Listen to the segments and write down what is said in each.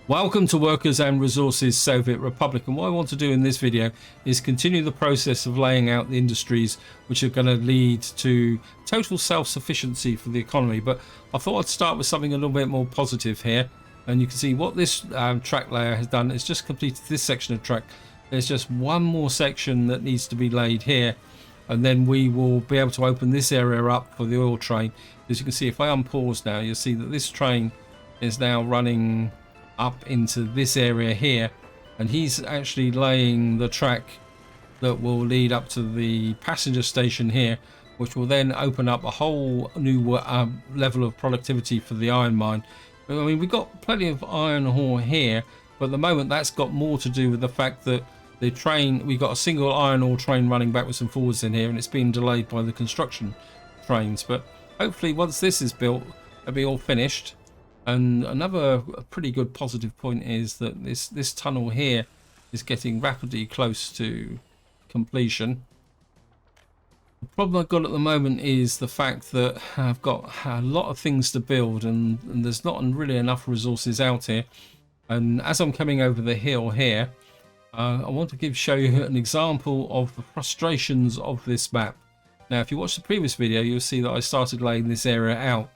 Welcome to Workers and Resources Soviet Republic, and what I want to do in this video is continue the process of laying out the industries which are going to lead to total self-sufficiency for the economy. But I thought I'd start with something a little bit more positive here, and you can see what this track layer has done. It's just completed this section of track. There's just one more section that needs to be laid here, and then we will be able to open this area up for the oil train. As you can see, if I unpause now, you'll see that this train is now running up into this area here, and he's actually laying the track that will lead up to the passenger station here, which will then open up a whole new level of productivity for the iron mine. I mean, we've got plenty of iron ore here, but at the moment that's got more to do with the fact that the train, we've got a single iron ore train running backwards and forwards in here, and it's been delayed by the construction trains. But hopefully once this is built, it'll be all finished. And another pretty good positive point is that this tunnel here is getting rapidly close to completion. The problem I've got at the moment is the fact that I've got a lot of things to build, and there's not really enough resources out here. And as I'm coming over the hill here, I want to show you an example of the frustrations of this map. Now, if you watch the previous video, you'll see that I started laying this area out,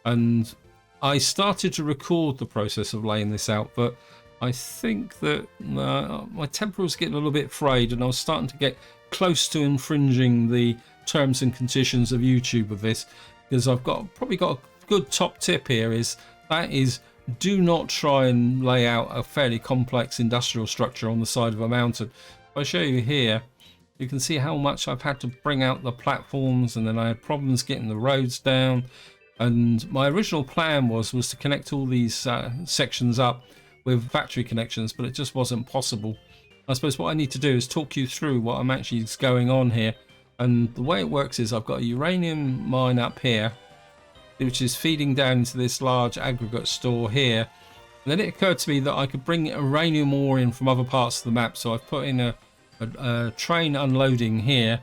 and I started to record the process of laying this out, but I think that my temper was getting a little bit frayed, and I was starting to get close to infringing the terms and conditions of YouTube with this, because I've probably got a good top tip here, is do not try and lay out a fairly complex industrial structure on the side of a mountain. If I show you here, you can see how much I've had to bring out the platforms, and then I had problems getting the roads down. And my original plan was to connect all these sections up with factory connections, but it just wasn't possible. I suppose what I need to do is talk you through what I'm actually going on here. And the way it works is I've got a uranium mine up here, which is feeding down into this large aggregate store here. And then it occurred to me that I could bring uranium ore in from other parts of the map. So I've put in a train unloading here.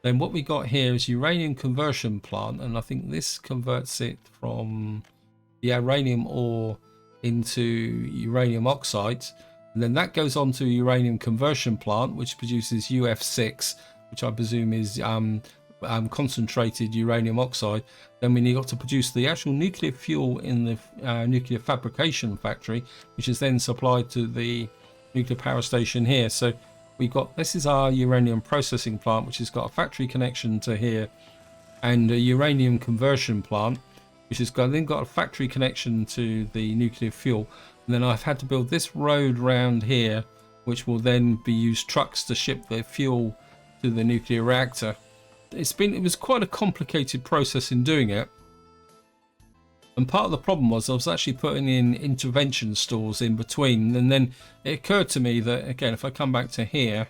Then what we got here is uranium conversion plant, and I think this converts it from the uranium ore into uranium oxide, and then that goes on to a uranium conversion plant which produces UF6, which I presume is concentrated uranium oxide. Then we got to produce the actual nuclear fuel in the nuclear fabrication factory, which is then supplied to the nuclear power station here. So this is our uranium processing plant, which has got a factory connection to here, and a uranium conversion plant, which has then got a factory connection to the nuclear fuel. And then I've had to build this road round here, which will then be used trucks to ship the fuel to the nuclear reactor. It was quite a complicated process in doing it. And part of the problem was I was actually putting in intervention stores in between, and then it occurred to me that, again, if I come back to here,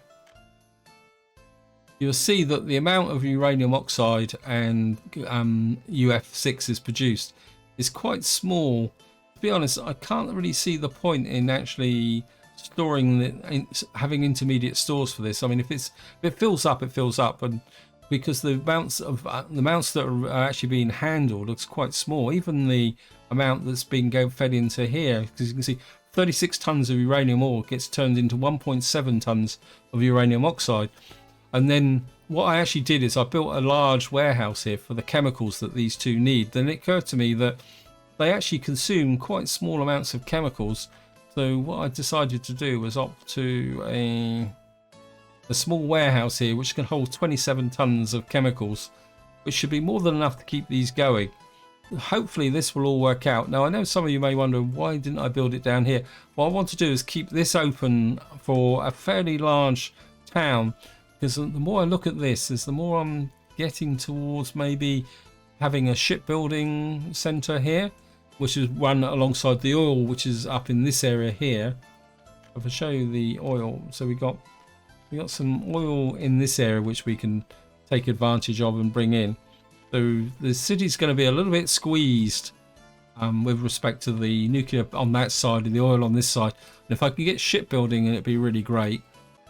you'll see that the amount of uranium oxide and UF6 is produced is quite small. To be honest, I can't really see the point in actually storing having intermediate stores for this. I mean, if it fills up, it fills up, and because the amounts that are actually being handled looks quite small. Even the amount that's being fed into here, because you can see 36 tons of uranium ore gets turned into 1.7 tons of uranium oxide. And then what I actually did is I built a large warehouse here for the chemicals that these two need. Then it occurred to me that they actually consume quite small amounts of chemicals. So what I decided to do was opt to a small warehouse here which can hold 27 tons of chemicals, which should be more than enough to keep these going. Hopefully this will all work out. Now, I know some of you may wonder, why didn't I build it down here? What I want to do is keep this open for a fairly large town, because the more I look at this, the more I'm getting towards maybe having a shipbuilding center here, which is run alongside the oil, which is up in this area here. If I show you the oil, so we got some oil in this area which we can take advantage of and bring in. So the city's going to be a little bit squeezed with respect to the nuclear on that side and the oil on this side. And if I can get shipbuilding, it'd be really great.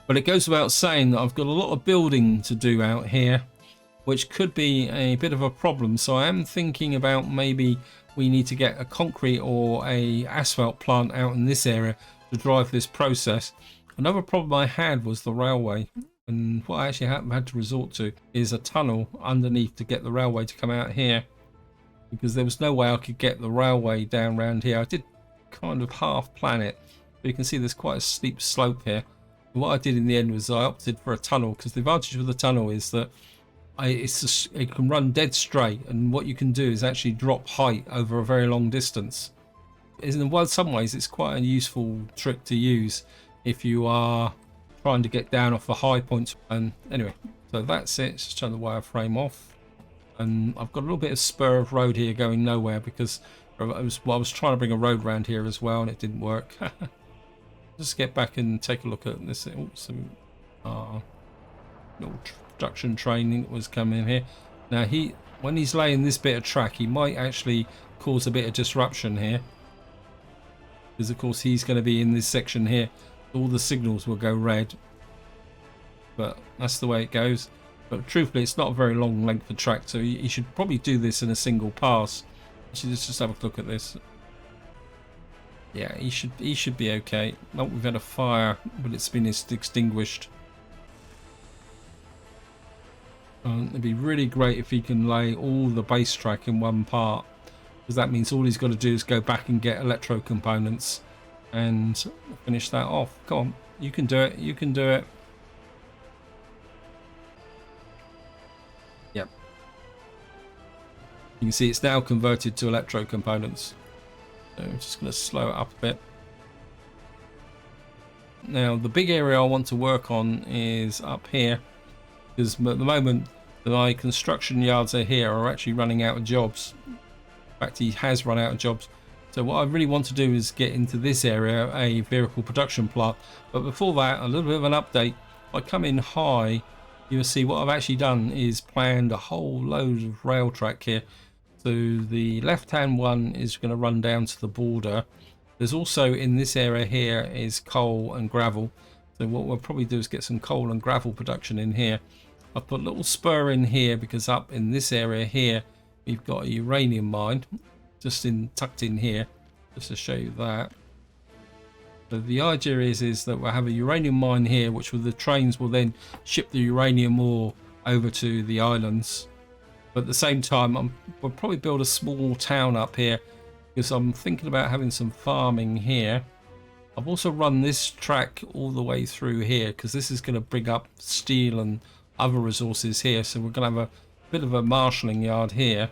But it goes without saying that I've got a lot of building to do out here, which could be a bit of a problem. So I am thinking about maybe we need to get a concrete or a asphalt plant out in this area to drive this process. Another problem I had was the railway, and what I actually had to resort to is a tunnel underneath to get the railway to come out here, because there was no way I could get the railway down around here. I did kind of half plan it, but you can see there's quite a steep slope here. And what I did in the end was I opted for a tunnel, because the advantage with the tunnel is that it can run dead straight, and what you can do is actually drop height over a very long distance. In some ways it's quite a useful trick to use if you are trying to get down off the high points. And anyway, so that's it. Just turn the wireframe off, and I've got a little bit of spur of road here going nowhere, because I was trying to bring a road around here as well and it didn't work. Just get back and take a look at this. Some little production training that was coming in here. Now when he's laying this bit of track, he might actually cause a bit of disruption here, because of course he's going to be in this section here. All the signals will go red, but that's the way it goes. But truthfully, it's not a very long length of track, so you should probably do this in a single pass. Let's just have a look at this. Yeah, he should be okay. Oh, we've had a fire, but it's been extinguished. It'd be really great if he can lay all the base track in one part, because that means all he's got to do is go back and get electro components and finish that off. Come on, you can do it. You can do it. Yep. You can see it's now converted to electro components. So I'm just going to slow it up a bit. Now the big area I want to work on is up here, because at the moment my construction yards are actually running out of jobs. In fact, he has run out of jobs. So what I really want to do is get into this area a vehicle production plant. But before that, a little bit of an update. If I come in high, you'll see what I've actually done is planned a whole load of rail track here. So the left hand one is going to run down to the border. There's also in this area here is coal and gravel. So what we'll probably do is get some coal and gravel production in here. I've put a little spur in here because up in this area here we've got a uranium mine just tucked in here, just to show you that. So the idea is that we'll have a uranium mine here, which the trains will then ship the uranium ore over to the islands. But at the same time, we'll probably build a small town up here, because I'm thinking about having some farming here. I've also run this track all the way through here, because this is going to bring up steel and other resources here. So we're going to have a bit of a marshalling yard here.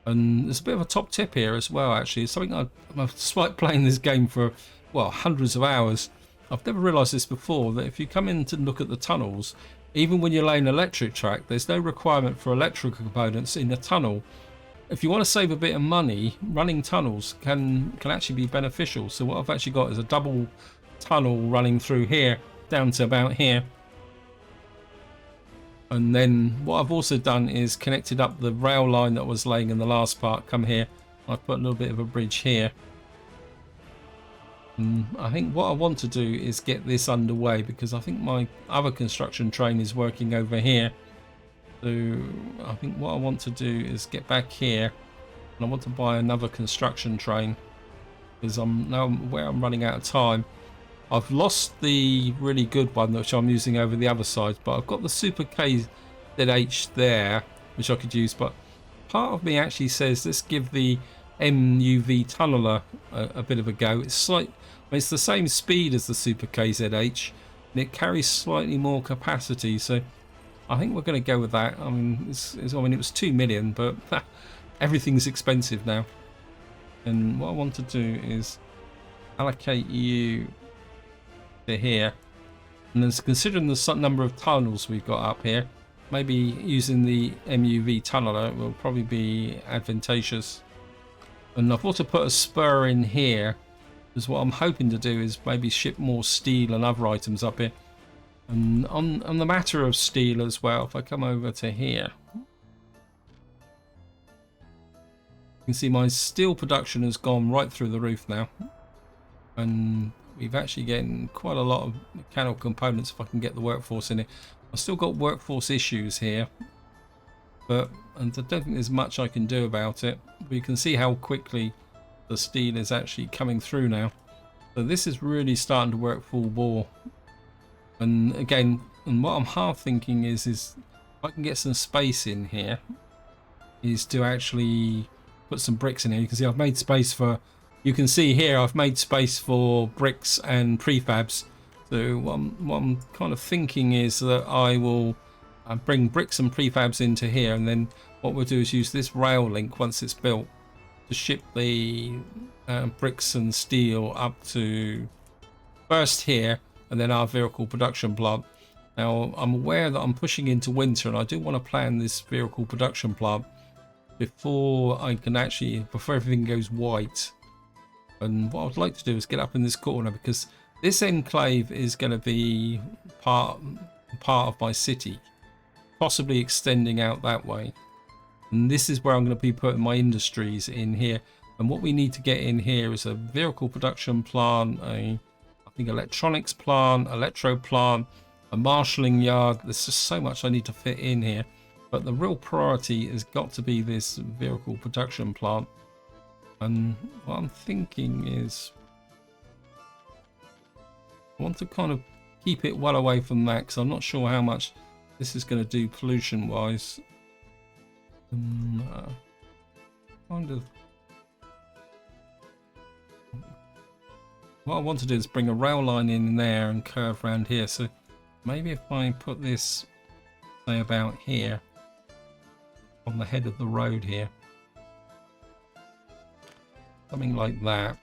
And there's a bit of a top tip here as well, actually. It's something despite playing this game for, well, hundreds of hours, I've never realised this before, that if you come in to look at the tunnels, even when you're laying electric track, there's no requirement for electrical components in a tunnel. If you want to save a bit of money, running tunnels can actually be beneficial. So what I've actually got is a double tunnel running through here down to about here. And then what I've also done is connected up the rail line that I was laying in the last part. Come here, I've put a little bit of a bridge here. And I think what I want to do is get this underway, because I think my other construction train is working over here. So I think what I want to do is get back here, and I want to buy another construction train, because I'm running out of time. I've lost the really good one which I'm using over the other side, but I've got the superKZH there which I could use. But part of me actually says let's give the MUV Tunneller a bit of a go. It's the same speed as the superKZH, and it carries slightly more capacity, so I think we're going to go with that. I mean, it was 2 million, but everything's expensive now. And what I want to do is allocate you to here, and then considering the number of tunnels we've got up here, maybe using the MUV Tunneller will probably be advantageous. And I've also put a spur in here, because what I'm hoping to do is maybe ship more steel and other items up here. And on the matter of steel as well, if I come over to here, you can see my steel production has gone right through the roof now, and we've actually getting quite a lot of mechanical components if I can get the workforce in it. I've still got workforce issues here, but and I don't think there's much I can do about it. But you can see how quickly the steel is actually coming through now. So this is really starting to work full bore. And again, and what I'm half thinking is if I can get some space in here, is to actually put some bricks in here. You can see I've made space for, you can see here I've made space for bricks and prefabs. So what I'm kind of thinking is that I will bring bricks and prefabs into here, and then what we'll do is use this rail link once it's built to ship the bricks and steel up to first here and then our vehicle production plant. Now I'm aware that I'm pushing into winter, and I do want to plan this vehicle production plant before I can actually, before everything goes white. And what I'd like to do is get up in this corner, because this enclave is going to be part of my city, possibly extending out that way. And this is where I'm going to be putting my industries in here. And what we need to get in here is a vehicle production plant, I think electronics plant, electro plant, a marshalling yard. There's just so much I need to fit in here. But the real priority has got to be this vehicle production plant. And what I'm thinking is I want to kind of keep it well away from that, because I'm not sure how much this is going to do pollution wise. Kind of what I want to do is bring a rail line in there and curve around here. So maybe if I put this, say, about here on the head of the road here, something like that.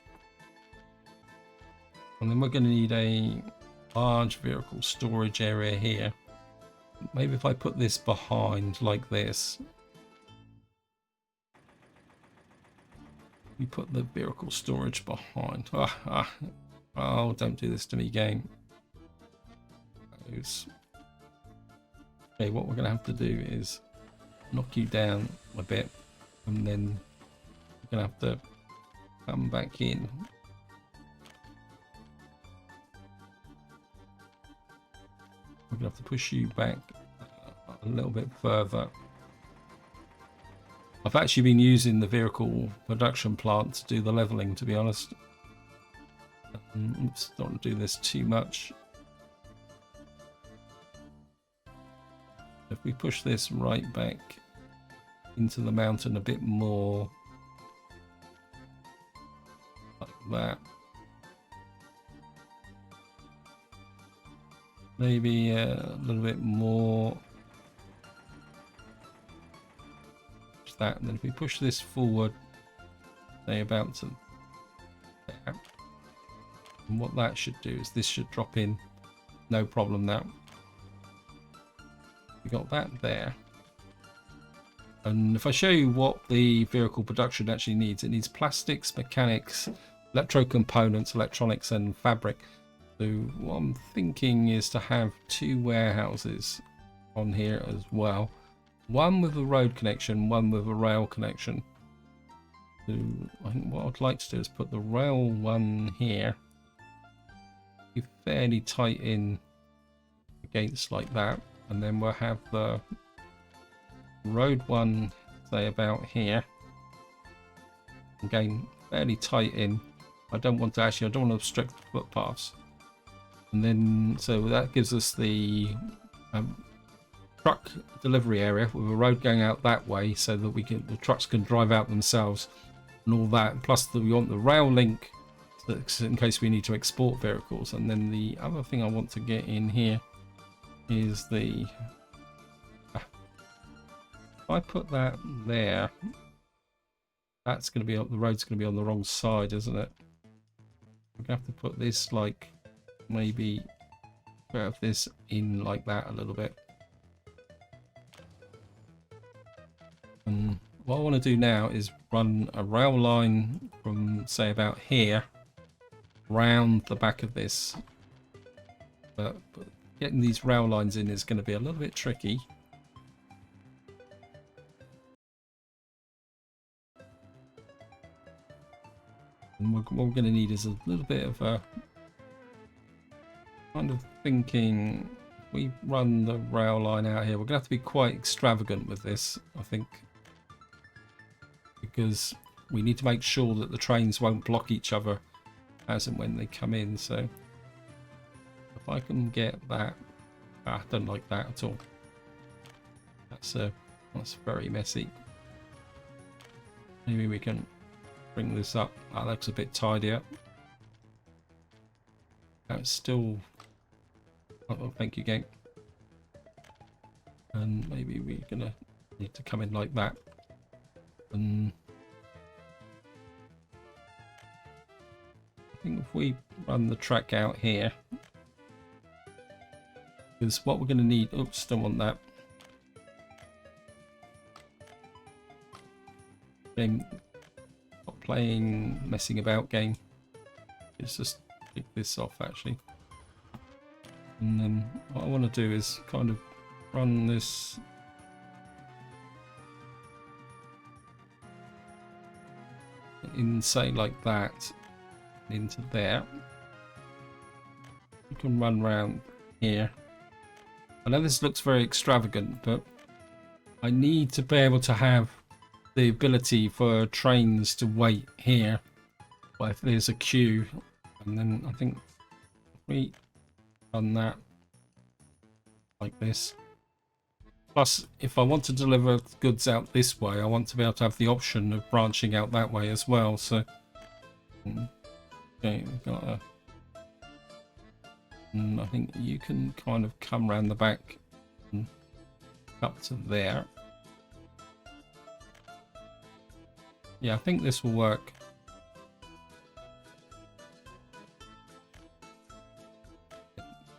And then we're going to need a large vehicle storage area here. Maybe if I put this behind like this, we put the vehicle storage behind. Oh, don't do this to me, game. Okay, what we're going to have to do is knock you down a bit, and then we're going to have to come back in. We're going to have to push you back a little bit further. I've actually been using the vehicle production plant to do the leveling, to be honest. Oops, don't want to do this too much. If we push this right back into the mountain a bit more, like that. Maybe a little bit more. That, and then if we push this forward, say about to there, and what that should do is this should drop in, no problem now. We got that there. And if I show you what the vehicle production actually needs, it needs plastics, mechanics, electro components, electronics, and fabric. So what I'm thinking is to have 2 warehouses on here as well. One with a road connection, one with a rail connection. So I think what I'd like to do is put the rail one here, be fairly tight in against like that, and then we'll have the road one, say, about here. Again, fairly tight in. I don't want to obstruct the footpaths. And then, so that gives us the truck delivery area with a road going out that way, so that the trucks can drive out themselves and all that. Plus, we want the rail link in case we need to export vehicles. And then the other thing I want to get in here is the. If I put that there, that's going to be the road's going to be on the wrong side, isn't it? We're going to have to put this like maybe curve this in like that a little bit. And what I want to do now is run a rail line from, say, about here round the back of this. But getting these rail lines in is going to be a little bit tricky. And what we're going to need is a little bit of a kind of thinking. we run the rail line out here. We're gonna have to be quite extravagant with this, I think, because we need to make sure that the trains won't block each other as and when they come in. So if I can get that, I don't like that at all. That's very messy. Maybe we can bring this up. That looks a bit tidier. That's still. Oh, thank you, game. And maybe we're gonna need to come in like that. And I think if we run the track out here, because what we're gonna need. Oops, don't want that. Game, not playing messing about game. Let's just take this off actually. And then what I want to do is kind of run this in, say, like that, into there. You can run around here. I know this looks very extravagant, but I need to be able to have the ability for trains to wait here. But if there's a queue, and then I think if we run that like this. Plus, if I want to deliver goods out this way, I want to be able to have the option of branching out that way as well. So, okay, we've got a. And I think you can kind of come around the back and up to there. Yeah, I think this will work.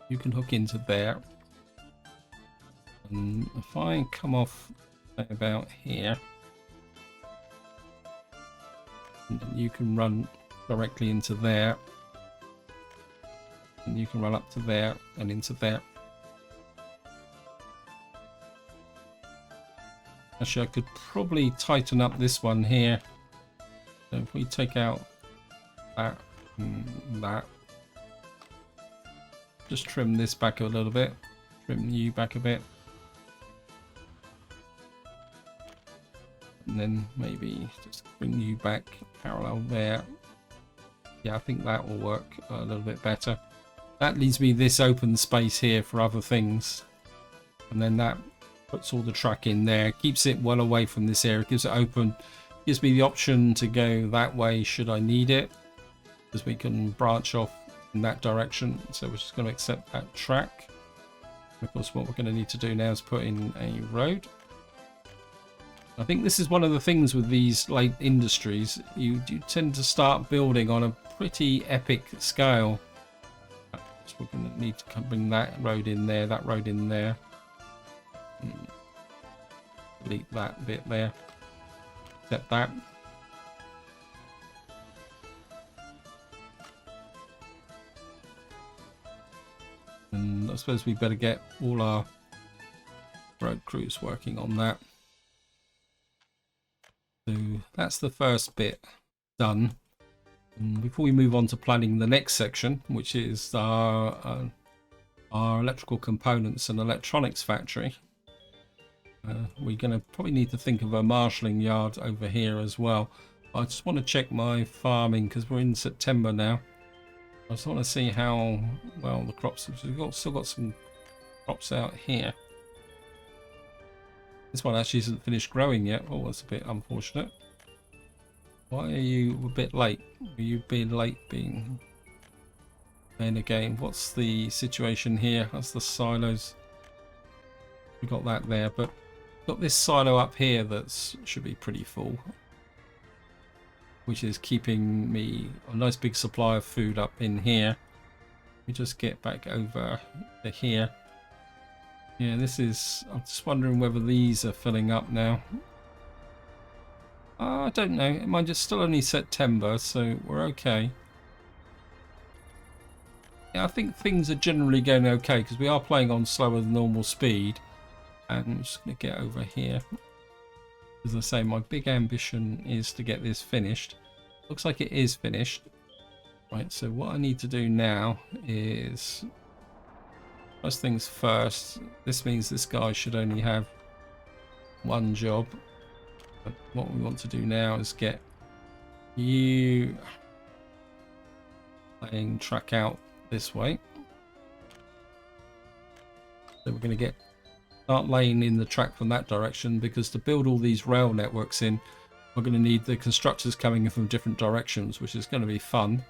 You can hook into there. And if I come off about here, and then you can run directly into there. And you can run up to there and into there. Actually, I could probably tighten up this one here. So if we take out that and that, just trim this back a little bit, trim you back a bit, and then maybe just bring you back parallel there. Yeah, I think that will work a little bit better. That leaves me this open space here for other things, and then that puts all the track in there, keeps it well away from this area, gives it open, gives me the option to go that way should I need it, because we can branch off in that direction. So we're just going to accept that track. Of course, what we're going to need to do now is put in a road. I think this is one of the things with these late industries, you tend to start building on a pretty epic scale. So we're going to need to bring that road in there, that road in there. Delete that bit there. Set that. And I suppose we better get all our road crews working on that. So that's the first bit done. And before we move on to planning the next section, which is our electrical components and electronics factory, we're going to probably need to think of a marshalling yard over here as well. I just want to check my farming because we're in September now. I just want to see how well the crops. We've still got some crops out here. This one actually isn't finished growing yet. Oh, that's a bit unfortunate. Why are you a bit late? Are you being late being in a game? What's the situation here? That's the silos. We got that there, but got this silo up here that should be pretty full, which is keeping me a nice big supply of food up in here. We just get back over to here. Yeah, this is. I'm just wondering whether these are filling up now. I don't know. It might just still only September, so we're okay. Yeah, I think things are generally going okay because we are playing on slower than normal speed. And I'm just going to get over here. As I say, my big ambition is to get this finished. Looks like it is finished. Right, so what I need to do now is First things first, this means this guy should only have one job. But what we want to do now is get you laying track out this way. So we're going to start laying in the track from that direction, because to build all these rail networks in, we're going to need the constructors coming in from different directions, which is going to be fun.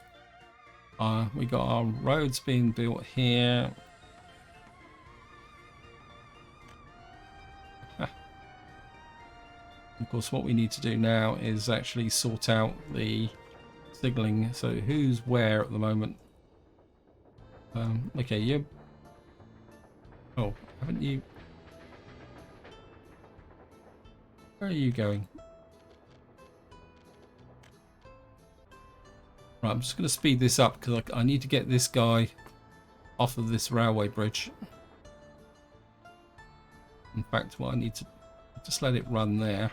We got our roads being built here. Of course, what we need to do now is actually sort out the signaling. So who's where at the moment? Okay, you. Oh, haven't you? Where are you going? Right, I'm just going to speed this up because I need to get this guy off of this railway bridge. In fact, what I need to just let it run there.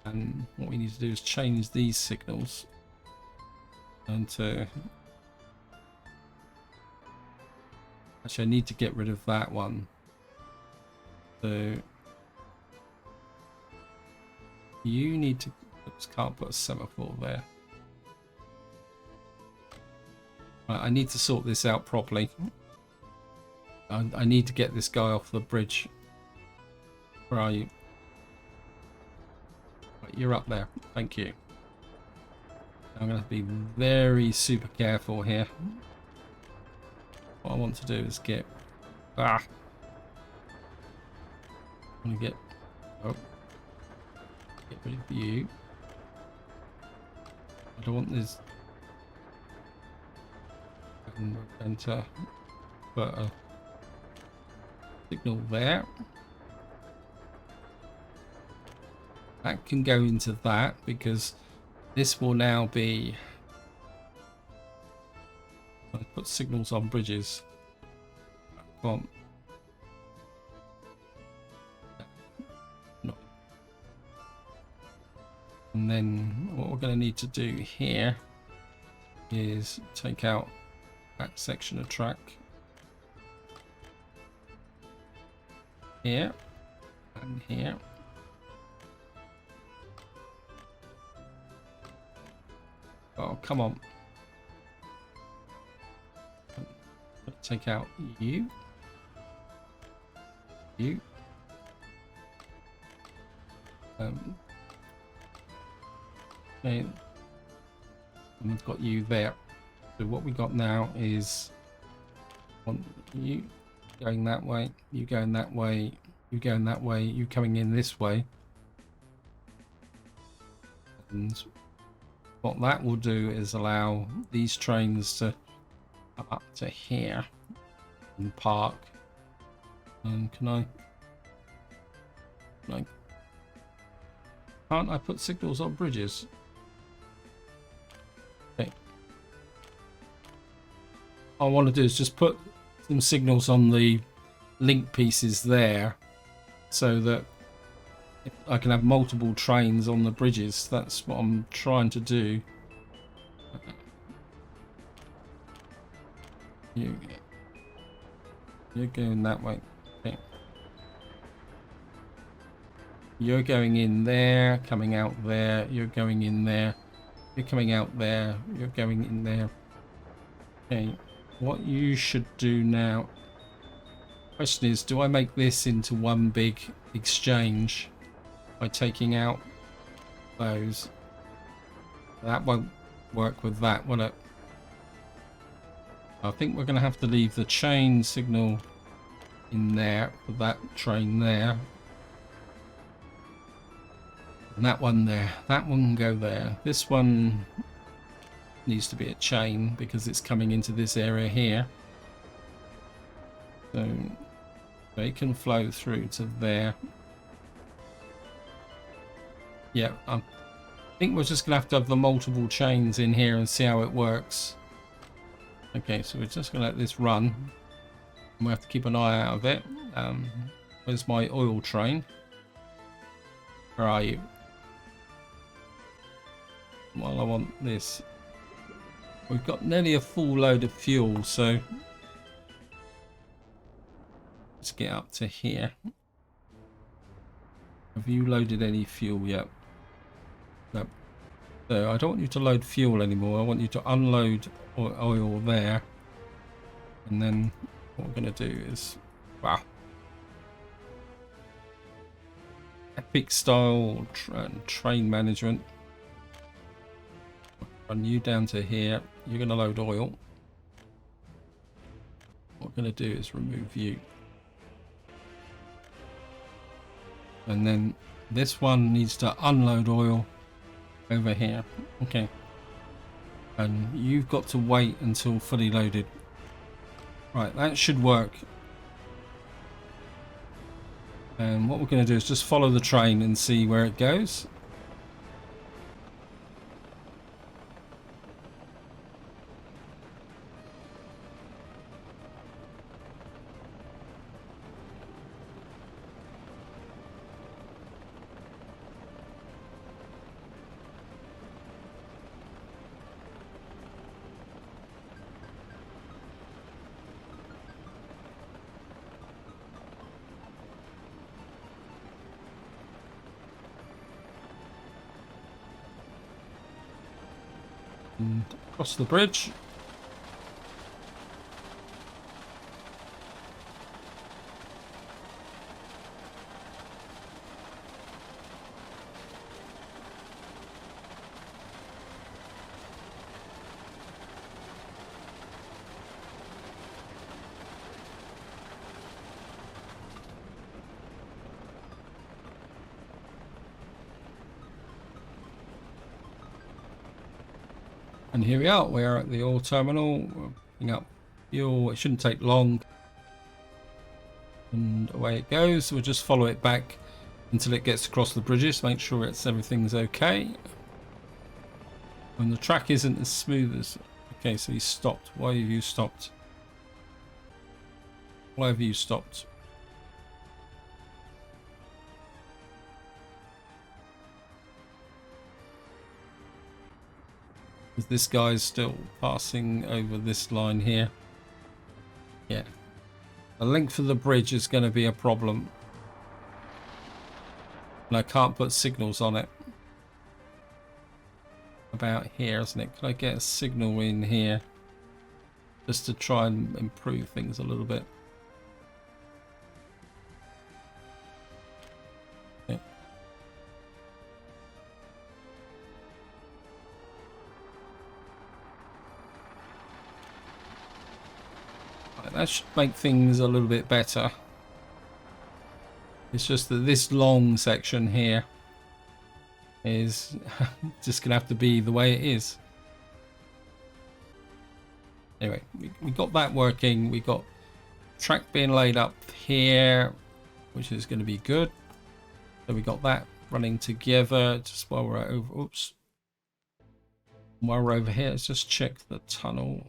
And what we need to do is change these signals and to actually I need to get rid of that one. So you need to, oops, can't put a semaphore there. Right, I need to sort this out properly. I need to get this guy off the bridge. Where are you? Right, you're up there. Thank you. I'm going to be very super careful here. What I want to do is get... I'm going to get... Oh. Get rid of you. I don't want this... Enter. Put a signal there. That can go into that because this will now be... I put signals on bridges. Come on. No. And then what we're going to need to do here is take out that section of track here and here. Oh, come on. Take out you. You. Okay. And we've got you there. So what we got now is want you going that way, you going that way, you going that way, you coming in this way. And what that will do is allow these trains to come up to here and park. And can't I put signals on bridges? Okay. What I want to do is just put some signals on the link pieces there so that I can have multiple trains on the bridges. That's what I'm trying to do. You're going that way. Okay. You're going in there, coming out there. You're going in there. You're coming out there. You're going in there. Okay. What you should do now. Question is, do I make this into one big exchange by taking out those? That won't work with that, will it? I think we're going to have to leave the chain signal in there for that train there. And that one there. That one can go there. This one needs to be a chain because it's coming into this area here. So they can flow through to there. Yeah, I think we're just going to have the multiple chains in here and see how it works. Okay, so we're just going to let this run. And we have to keep an eye out of it. Where's my oil train? Where are you? Well, I want this. We've got nearly a full load of fuel, so Let's get up to here. Have you loaded any fuel yet? No. So I don't want you to load fuel anymore. I want you to unload oil there. And then what we're going to do is, wow, epic style train management. Run you down to here. You're going to load oil. What we're going to do is remove you. And then this one needs to unload oil over here. Okay. And you've got to wait until fully loaded. Right, that should work. And what we're going to do is just follow the train and see where it goes. And across the bridge. And here we are, we're at the oil terminal. We're picking up fuel. It shouldn't take long. And away it goes. We'll just follow it back until it gets across the bridges. Make sure everything's okay. And the track isn't as smooth as... Okay, so he stopped. Why have you stopped? Why have you stopped? This guy's still passing over this line here. Yeah. The length of the bridge is going to be a problem. And I can't put signals on it. About here, isn't it? Can I get a signal in here? Just to try and improve things a little bit. Okay. That should make things a little bit better. It's just that this long section here is just gonna have to be the way it is. Anyway, we got that working. We got track being laid up here, which is going to be good. So we got that running together. Just while we're over, oops, while we're over here, let's just check the tunnel.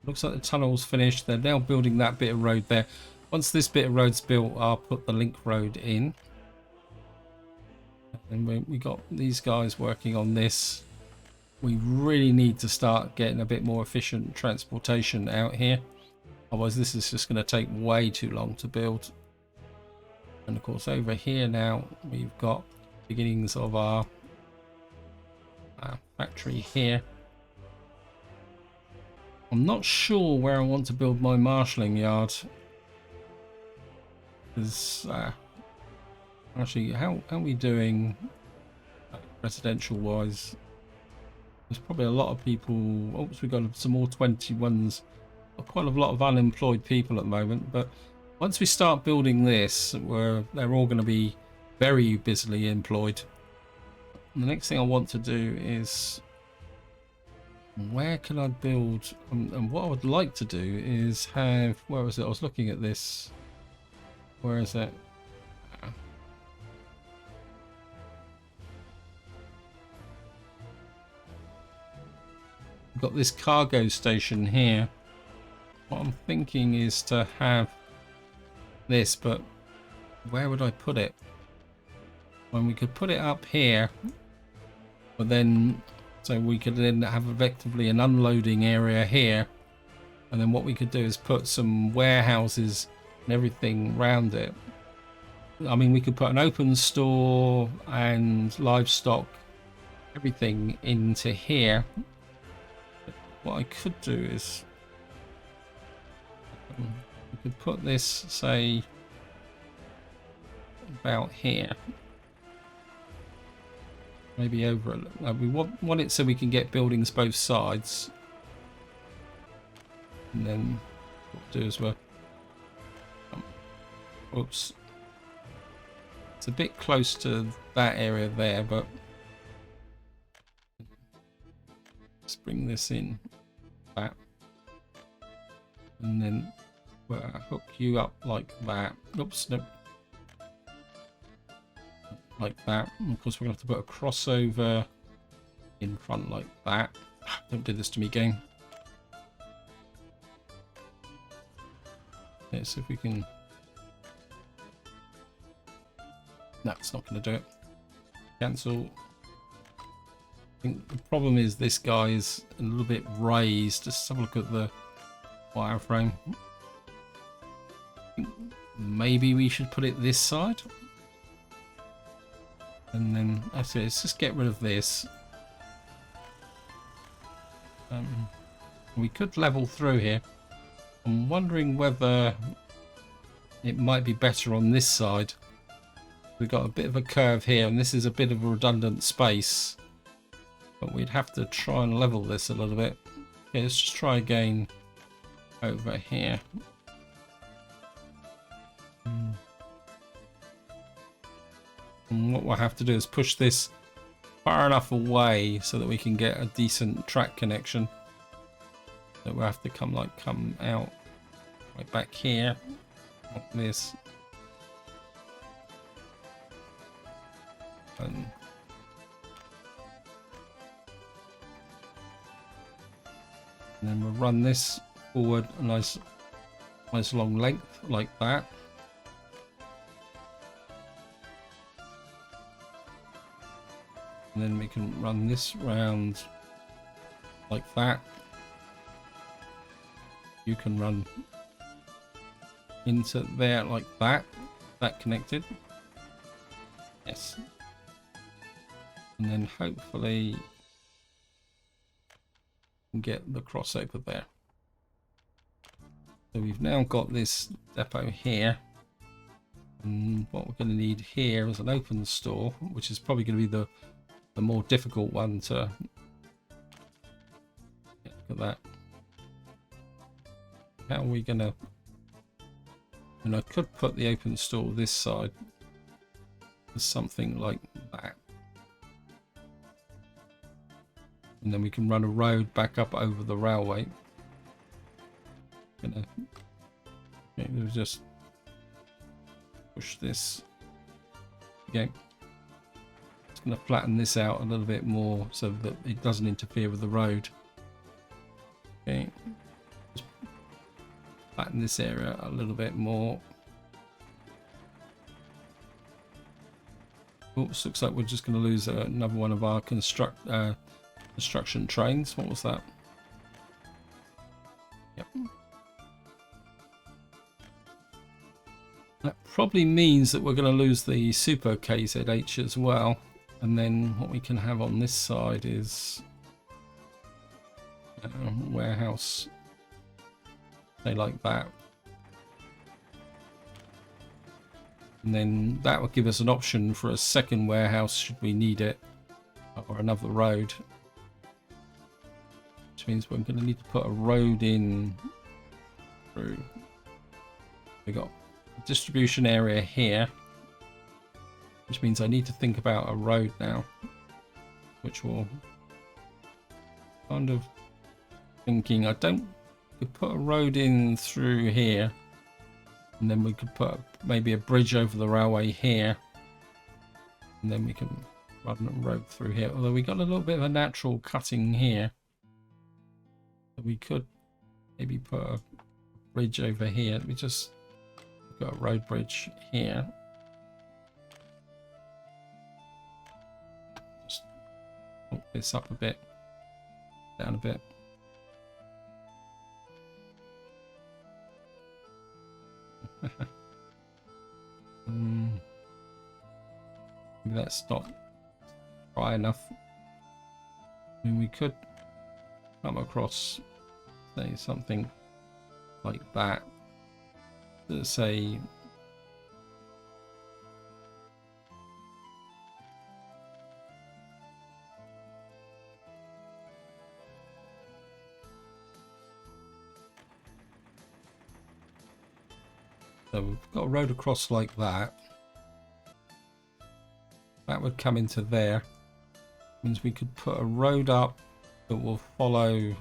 Looks like the tunnel's finished. They're now building that bit of road there. Once this bit of road's built, I'll put the link road in. And we got these guys working on this. We really need to start getting a bit more efficient transportation out here. Otherwise, this is just going to take way too long to build. And of course, over here now, we've got beginnings of our factory here. I'm not sure where I want to build my marshalling yard. Because actually, how are we doing residential wise? There's probably a lot of people. Oops, we've got some more 21s. Got quite a lot of unemployed people at the moment. But once we start building this, they're all going to be very busily employed. And the next thing I want to do is, where can I build? And what I would like to do is have, where was it? I was looking at this. Where is it? We've got this cargo station here. What I'm thinking is to have this, but where would I put it? When we could put it up here, but then so we could then have effectively an unloading area here, And then what we could do is put some warehouses and everything around it. I mean, we could put an open store and livestock, everything into here. What I could do is we could put this, say, about here. Maybe over it. We want it so we can get buildings both sides. And then what we'll do is we'll... oops. It's a bit close to that area there, but let's bring this in, that, and then we'll hook you up like that. Oops, nope. Like that. And of course, we're going to have to put a crossover in front like that. Don't do this to me, game. Let's see if we can... No, it's not going to do it. Cancel. I think the problem is this guy is a little bit raised. Just have a look at the wireframe. Maybe we should put it this side. And then, actually, let's just get rid of this. We could level through here. I'm wondering whether it might be better on this side. We've got a bit of a curve here, and this is a bit of a redundant space. But we'd have to try and level this a little bit. Okay, let's just try again over here. And what we'll have to do is push this far enough away so that we can get a decent track connection. So we'll have to come out right back here, like this. And then we'll run this forward a nice long length like that. And then we can run this round like that. You can run into there like that. That connected. Yes. And then hopefully get the crossover there. So we've now got this depot here. And what we're going to need here is an open store, which is probably going to be the more difficult one to look at that. How are we going to... And I could put the open store this side as something like that. And then we can run a road back up over the railway. Okay, we'll just push this. Okay. It's going to flatten this out a little bit more so that it doesn't interfere with the road. Okay. Just flatten this area a little bit more. Oops, looks like we're just going to lose another one of our construction trains. What was that? Yep. That probably means that we're going to lose the super KZH as well. And then what we can have on this side is warehouse, say like that. And then that will give us an option for a second warehouse should we need it, or another road. Which means we're going to need to put a road in through. We got a distribution area here, which means I need to think about a road now, which will kind of thinking I could put a road in through here, and then we could put maybe a bridge over the railway here, and then we can run a road through here. Although we got a little bit of a natural cutting here. We could maybe put a bridge over here. We just got a road bridge here. Just put this up a bit, down a bit. that's not dry enough. I mean, we could come across, say, something like that. Let's say so we've got a road across like that. That would come into there. Means we could put a road up that will follow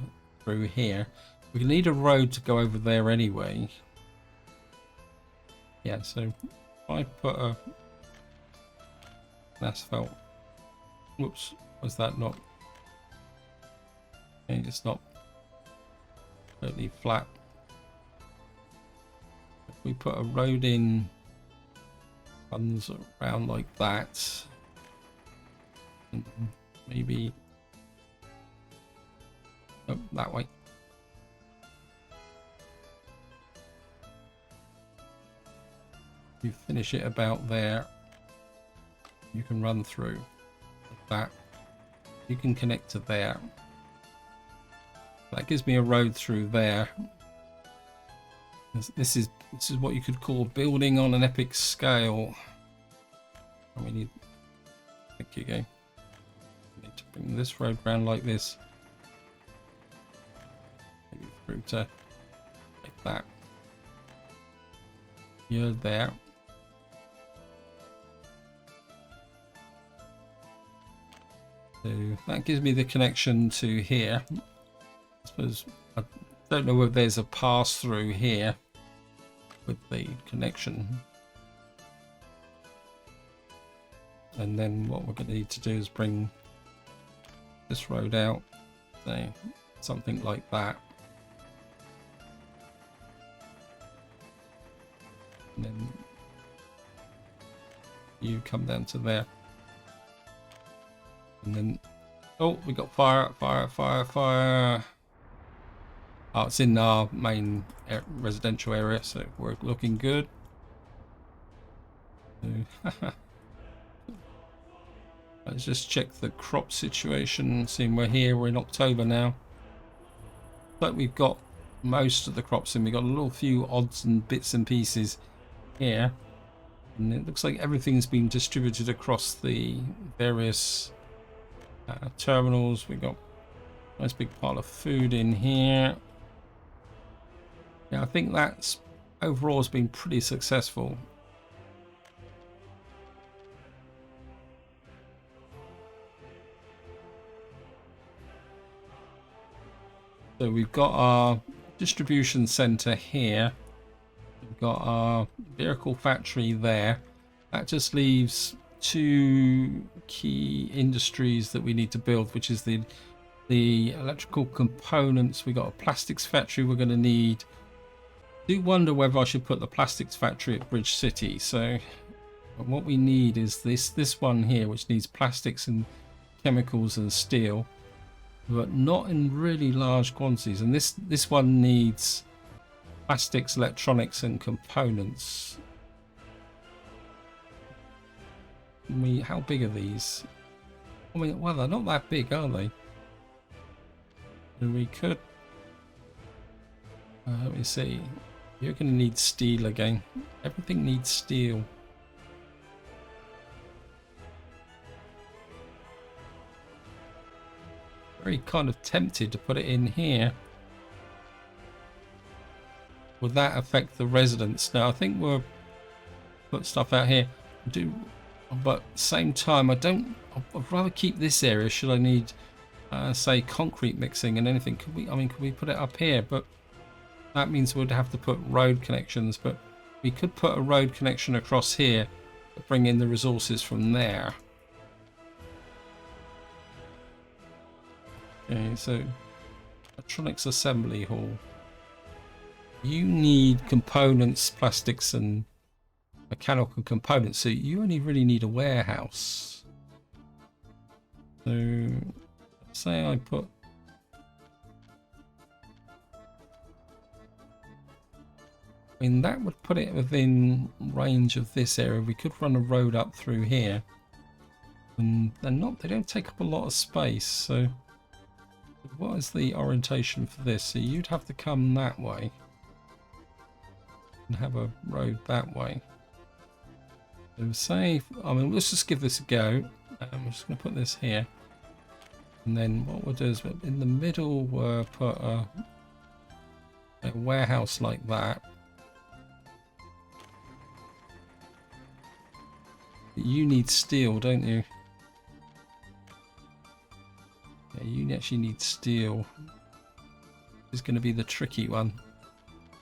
through here. We need a road to go over there anyway. Yeah, so if I put an asphalt. Whoops, was that not? Okay, it's not totally flat. If we put a road in, runs around like that, and maybe that way. You finish it about there. You can run through like that. You can connect to there. That gives me a road through there. This is what you could call building on an epic scale. And we need. Thank you, game. We need to bring this road round like this. Maybe through to like that. You're there. So that gives me the connection to here. I suppose I don't know whether there's a pass through here with the connection. And then what we're going to need to do is bring this road out, say something like that. And then you come down to there. And then, oh, we got fire. Oh, it's in our main residential area, so we're looking good. Let's just check the crop situation. Seeing we're here, we're in October now. But we've got most of the crops in. We've got a little few odds and bits and pieces here. And it looks like everything's been distributed across the various terminals. We've got a nice big pile of food in here. Yeah, I think that's overall has been pretty successful. So we've got our distribution center here. We've got our vehicle factory there. That just leaves two key industries that we need to build, which is the electrical components. We got a plastics factory we're going to need. I do wonder whether I should put the plastics factory at Bridge City. So what we need is this one here, which needs plastics and chemicals and steel, but not in really large quantities. And this one needs plastics, electronics and components. How big are these? I mean, well, they're not that big, are they? And we could let me see. You're going to need steel again. Everything needs steel. Very kind of tempted to put it in here. Would that affect the residents? Now I think we'll put stuff out here. But at the same time, I'd rather keep this area should I need say concrete mixing and anything. Could we put it up here? But that means we'd have to put road connections, but we could put a road connection across here to bring in the resources from there. Okay, so electronics assembly hall. You need components, plastics and mechanical components, so you only really need a warehouse. So say I put that would put it within range of this area. We could run a road up through here. and they don't take up a lot of space. So what is the orientation for this? So you'd have to come that way and have a road that way. So say, I mean, let's just give this a go. I'm just going to put this here, and then what we'll do is in the middle we'll put a warehouse like that. You need steel, don't you? Yeah, you actually need steel. This is going to be the tricky one.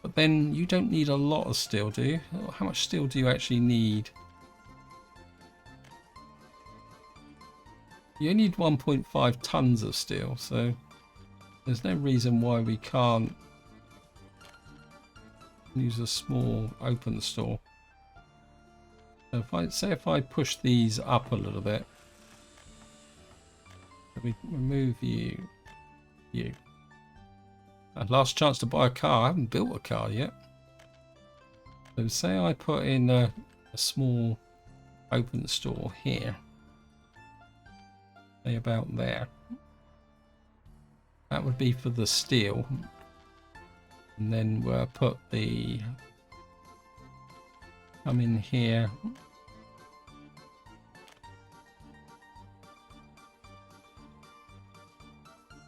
But then you don't need a lot of steel, do you? How much steel do you actually need? You only need 1.5 tons of steel, so there's no reason why we can't use a small open store. So if I push these up a little bit, let me remove you. Last chance to buy a car. I haven't built a car yet. So say I put in a small open store here. Say about there. That would be for the steel. And then we'll put the... come in here.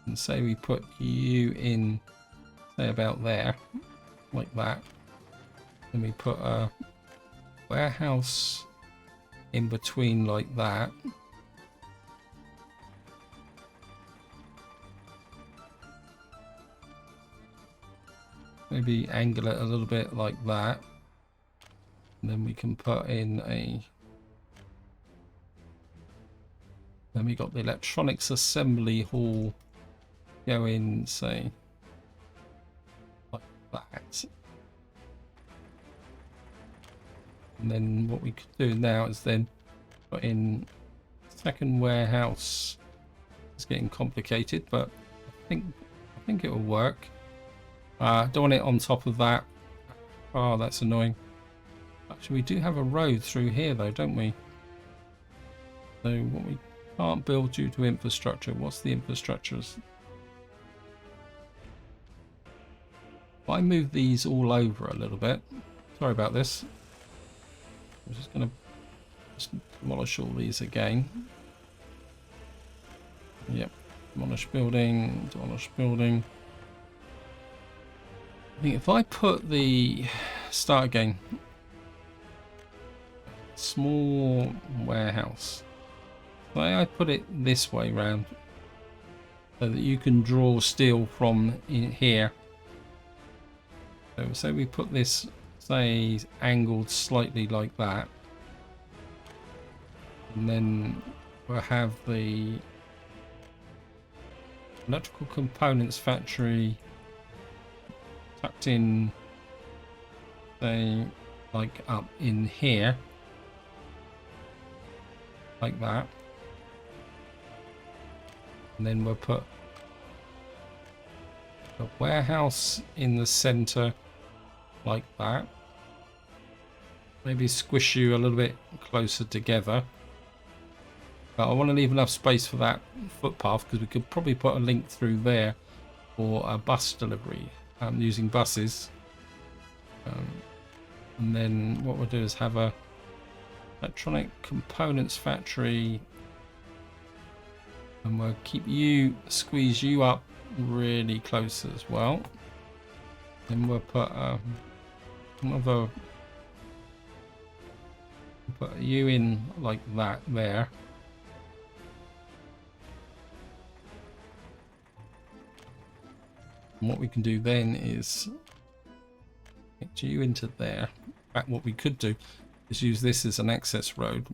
And say we put you in, say about there, like that. And we put a warehouse in between like that. Maybe angle it a little bit like that. And then we can put in a... then we got the electronics assembly hall go in, say, like that. And then what we could do now is then put in second warehouse. It's getting complicated, but I think it will work. Don't want it on top of that. Oh, that's annoying. Actually, we do have a road through here though, don't we? So what we can't build due to infrastructure. What's the infrastructure? If I move these all over a little bit. Sorry about this. I'm just going to demolish all these again. Yep. Demolish building, demolish building. I think if I put the... start again. Small warehouse. Say I put it this way round. So that you can draw steel from in here. So say we put this, say, angled slightly like that. And then we'll have the electrical components factory tucked in, say, like up in here, like that. And then we'll put a warehouse in the center, like that. Maybe squish you a little bit closer together. But I want to leave enough space for that footpath, because we could probably put a link through there for a bus delivery using buses. And then what we'll do is have a electronic components factory, and we'll squeeze you up really close as well. Then we'll put put you in like that there. And what we can do then is get you into there. In fact, what we could do is use this as an access road.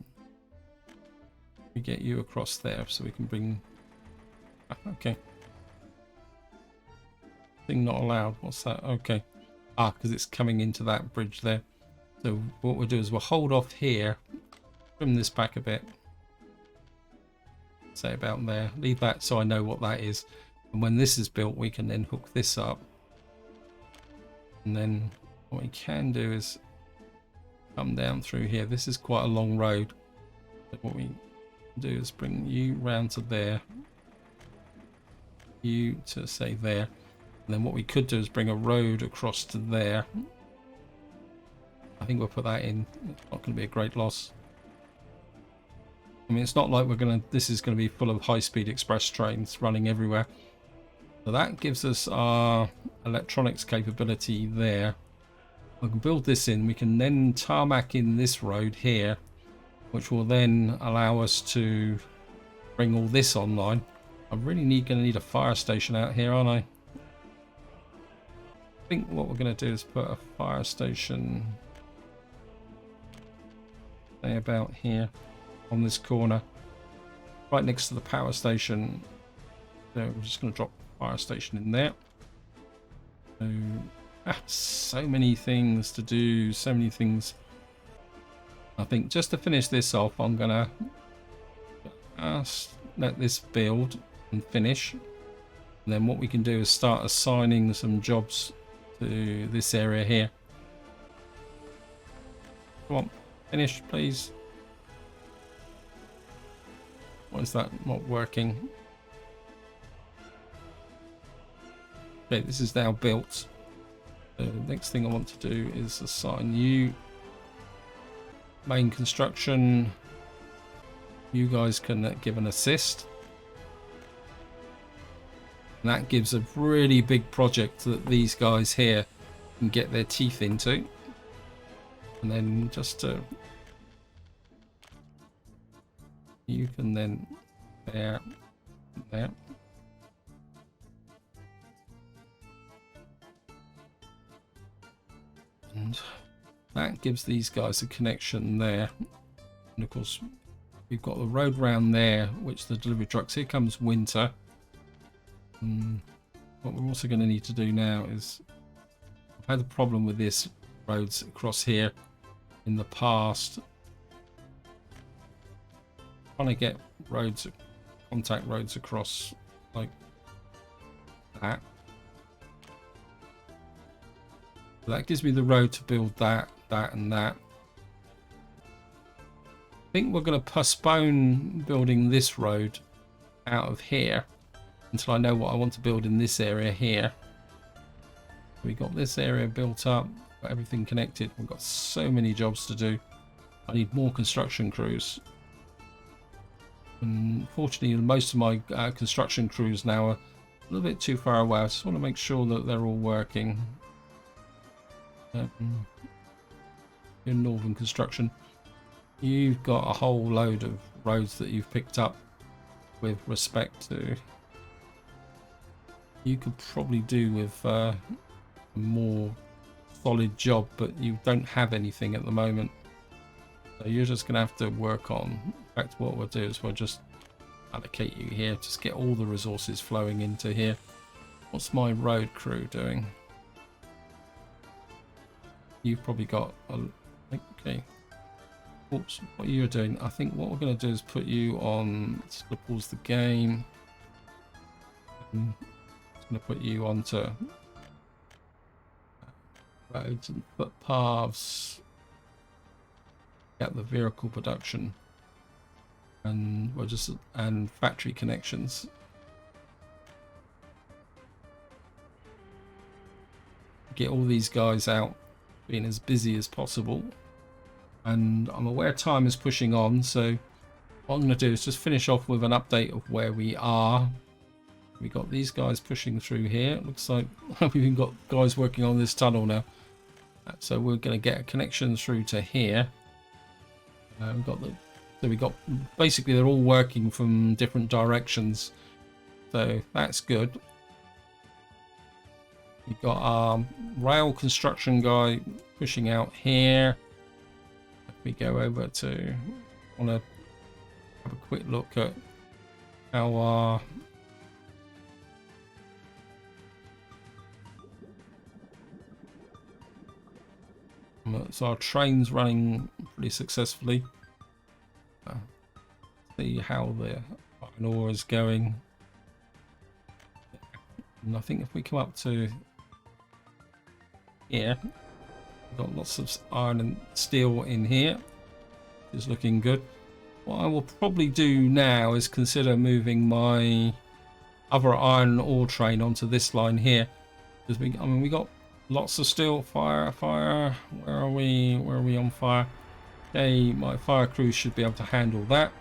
We get you across there so we can bring... okay. Thing not allowed. What's that? Okay. Because it's coming into that bridge there. So what we'll do is we'll hold off here. Trim this back a bit. Say about there. Leave that so I know what that is. And when this is built, we can then hook this up. And then what we can do is come down through here. This is quite a long road. So what we do is bring you round to there, you to say there, and then what we could do is bring a road across to there. I think we'll put that in. It's not going to be a great loss. I mean, it's not like this is going to be full of high-speed express trains running everywhere. So that gives us our electronics capability there. We can build this in. We can then tarmac in this road here, which will then allow us to bring all this online. I'm really going to need a fire station out here, aren't I? I think what we're going to do is put a fire station, say about here on this corner, right next to the power station. So we're just going to drop the fire station in there. So many things to do, so many things. I think just to finish this off, I'm gonna let this build and finish, and then what we can do is start assigning some jobs to this area here. Come on, finish please. What is that not working? Okay, this is now built. The next thing I want to do is assign you main construction. You guys can give an assist. And that gives a really big project that these guys here can get their teeth into. And then just to... You can then... There. There. And that gives these guys a connection there. And of course, we've got the road round there, which the delivery trucks. Here comes winter. What we're also going to need to do now is, I've had a problem with this roads across here in the past. Trying to get roads, contact roads across like that. That gives me the road to build that, that and that. I think we're going to postpone building this road out of here until I know what I want to build in this area here. We got this area built up, got everything connected. We've got so many jobs to do. I need more construction crews. Unfortunately, most of my construction crews now are a little bit too far away. I just want to make sure that they're all working. In Northern Construction, you've got a whole load of roads that you've picked up with respect to. You could probably do with a more solid job, but you don't have anything at the moment. So you're just going to have to work on. In fact, what we'll do is we'll just allocate you here, just get all the resources flowing into here. What's my road crew doing? You've probably got a, okay. Oops, what you're doing. I think what we're going to do is put you on. Let's pause the game. I'm just going to put you onto roads and footpaths. Get the vehicle production, and we're just and factory connections. Get all these guys out, being as busy as possible. And I'm aware time is pushing on, so what I'm going to do is just finish off with an update of where we are. We got these guys pushing through here. It looks like we've even got guys working on this tunnel now. So we're going to get a connection through to here. We got basically they're all working from different directions, so that's good. We've got our rail construction guy pushing out here. If we go over to, want to have a quick look at how our so our train's running pretty successfully. See how the iron ore is going. And I think if we come up to here, we've got lots of iron and steel in here. It's looking good. What I will probably do now is consider moving my other iron ore train onto this line here, because we got lots of steel. Fire. Where are we on fire? Okay, my fire crew should be able to handle that.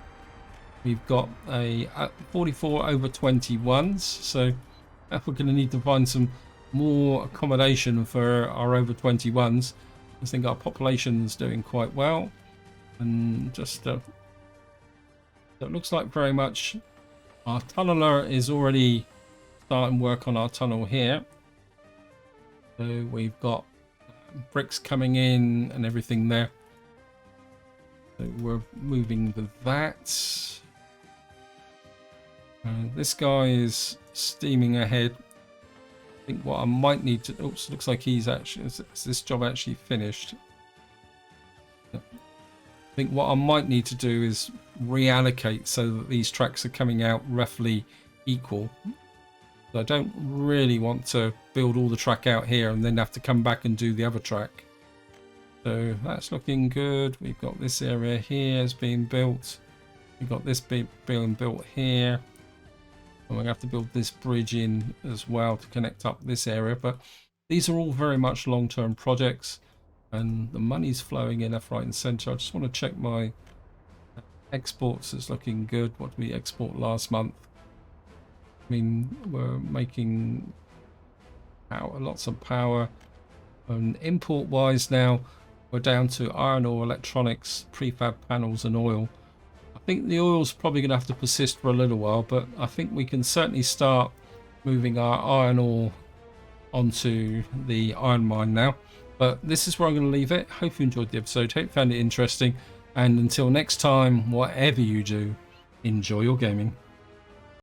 We've got a 44 over 21s, so we're going to need to find some more accommodation for our over 21s. I think our population's doing quite well, and just it looks like very much our tunneler is already starting work on our tunnel here. So we've got bricks coming in and everything there. So we're moving with that. This guy is steaming ahead. I think what I might need to... Oops, looks like he's actually... Is this job actually finished? I think what I might need to do is reallocate so that these tracks are coming out roughly equal. So I don't really want to build all the track out here and then have to come back and do the other track. So that's looking good. We've got this area here is being built. We've got this being built here. And we're going to have to build this bridge in as well to connect up this area. But these are all very much long-term projects. And the money's flowing in left, right and centre. I just want to check my exports. It's looking good. What did we export last month? I mean, we're making lots of power. And import-wise now, we're down to iron ore, electronics, prefab panels and oil. I think the oil's probably going to have to persist for a little while, but I think we can certainly start moving our iron ore onto the iron mine now. But this is where I'm going to leave it. Hope you enjoyed the episode. Hope you found it interesting. And until next time, whatever you do, enjoy your gaming.